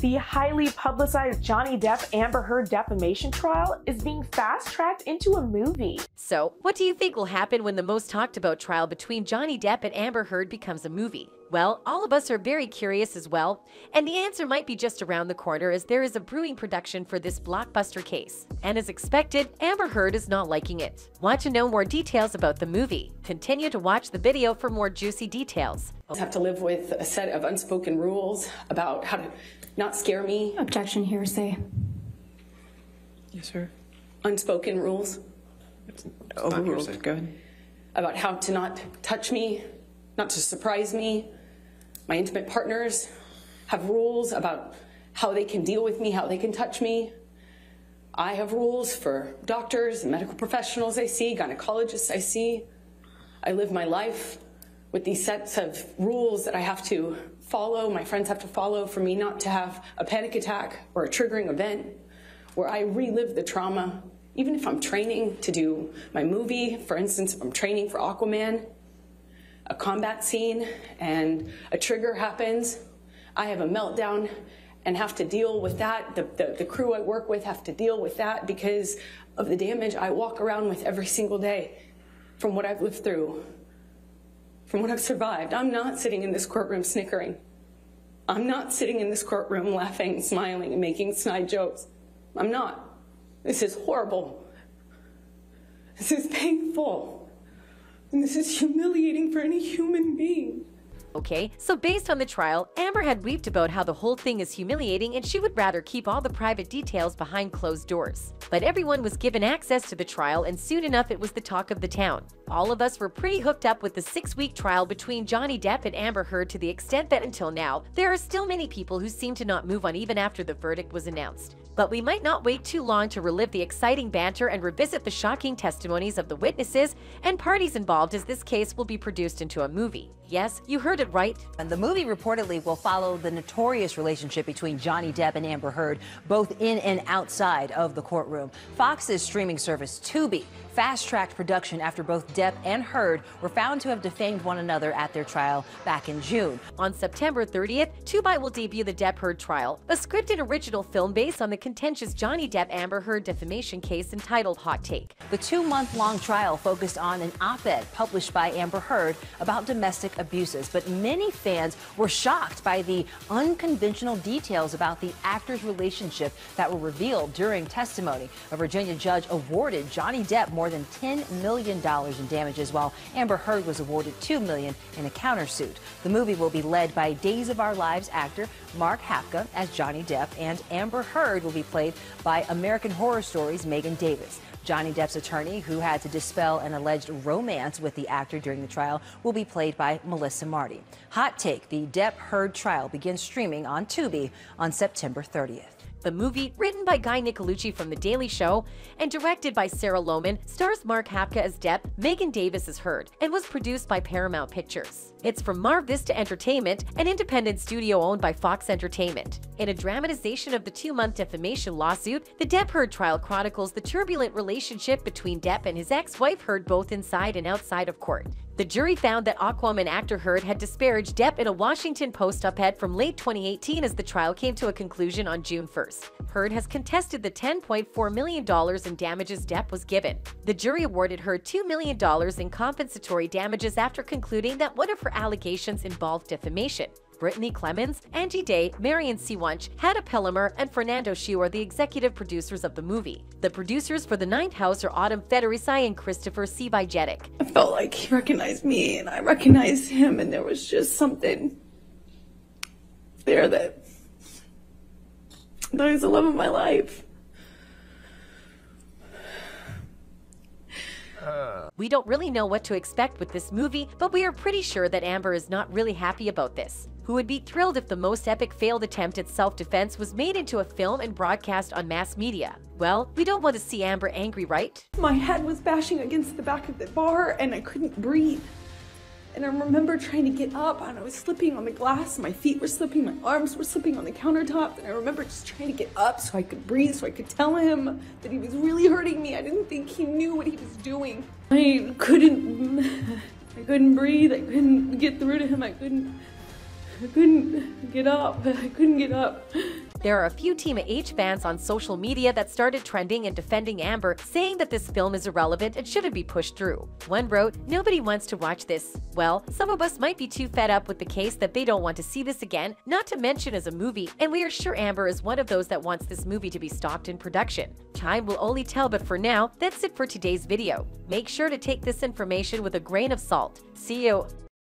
The highly publicized Johnny Depp-Amber Heard defamation trial is being fast-tracked into a movie. So, what do you think will happen when the most talked about trial between Johnny Depp and Amber Heard becomes a movie? Well, all of us are very curious as well, and the answer might be just around the corner as there is a brewing production for this blockbuster case. And as expected, Amber Heard is not liking it. Want to know more details about the movie? Continue to watch the video for more juicy details. I have to live with a set of unspoken rules about how to not scare me. Objection, hearsay. Yes, sir. Unspoken rules. Overruled. Go ahead. About how to not touch me, not to surprise me. My intimate partners have rules about how they can deal with me, how they can touch me. I have rules for doctors and medical professionals I see, gynecologists I see. I live my life with these sets of rules that I have to follow, my friends have to follow for me not to have a panic attack or a triggering event where I relive the trauma. Even if I'm training to do my movie, for instance, if I'm training for Aquaman, a combat scene and a trigger happens, I have a meltdown and have to deal with that. The crew I work with have to deal with that because of the damage I walk around with every single day from what I've lived through, from what I've survived. I'm not sitting in this courtroom snickering. I'm not sitting in this courtroom laughing, smiling, and making snide jokes. I'm not. This is horrible. This is painful. And this is humiliating for any human being. Okay, so based on the trial, Amber had weeped about how the whole thing is humiliating and she would rather keep all the private details behind closed doors. But everyone was given access to the trial and soon enough it was the talk of the town. All of us were pretty hooked up with the 6-week trial between Johnny Depp and Amber Heard to the extent that until now, there are still many people who seem to not move on even after the verdict was announced. But we might not wait too long to relive the exciting banter and revisit the shocking testimonies of the witnesses and parties involved as this case will be produced into a movie. Yes, you heard it right. And the movie reportedly will follow the notorious relationship between Johnny Depp and Amber Heard, both in and outside of the courtroom. Fox's streaming service, Tubi, fast-tracked production after both Depp and Heard were found to have defamed one another at their trial back in June. On September 30th, Tubi will debut the Depp-Heard trial, a scripted original film based on the contentious Johnny Depp-Amber Heard defamation case entitled Hot Take. The 2-month-long trial focused on an op-ed published by Amber Heard about domestic abuses, but many fans were shocked by the unconventional details about the actors' relationship that were revealed during testimony. A Virginia judge awarded Johnny Depp more than $10 million in damages, while Amber Heard was awarded $2 million in a countersuit. The movie will be led by Days of Our Lives actor Mark Hapka as Johnny Depp, and Amber Heard will be played by American Horror Stories Megan Davis. Johnny Depp's attorney, who had to dispel an alleged romance with the actor during the trial, will be played by Melissa Marty. Hot Take, the Depp-Heard trial, begins streaming on Tubi on September 30th. The movie, written by Guy Nicolucci from The Daily Show and directed by Sarah Lohman, stars Mark Hapka as Depp, Megan Davis as Heard, and was produced by Paramount Pictures. It's from Mar Vista Entertainment, an independent studio owned by Fox Entertainment. In a dramatization of the 2-month defamation lawsuit, the Depp-Heard trial chronicles the turbulent relationship between Depp and his ex-wife Heard both inside and outside of court. The jury found that Aquaman actor Heard had disparaged Depp in a Washington Post op-ed from late 2018 as the trial came to a conclusion on June 1st. Heard has contested the $10.4 million in damages Depp was given. The jury awarded Heard $2 million in compensatory damages after concluding that one of her allegations involved defamation. Brittany Clemens, Angie Day, Marion Siwunch, Hannah Pellimer, and Fernando Hsu are the executive producers of the movie. The producers for The Ninth House are Autumn Federici and Christopher Cvijetic. I felt like he recognized me and I recognized him, and there was just something there that is the love of my life. We don't really know what to expect with this movie, but we are pretty sure that Amber is not really happy about this. Who would be thrilled if the most epic failed attempt at self-defense was made into a film and broadcast on mass media? Well, we don't want to see Amber angry, right? My head was bashing against the back of the bar and I couldn't breathe. And I remember trying to get up and I was slipping on the glass, my feet were slipping, my arms were slipping on the countertop, and I remember just trying to get up so I could breathe, so I could tell him that he was really hurting me. I didn't think he knew what he was doing. I couldn't breathe, I couldn't get through to him, I couldn't get up. There are a few Team H fans on social media that started trending and defending Amber, saying that this film is irrelevant and shouldn't be pushed through. One wrote, "Nobody wants to watch this. Well, some of us might be too fed up with the case that they don't want to see this again, not to mention as a movie, and we are sure Amber is one of those that wants this movie to be stopped in production. Time will only tell, but for now, that's it for today's video. Make sure to take this information with a grain of salt. See you."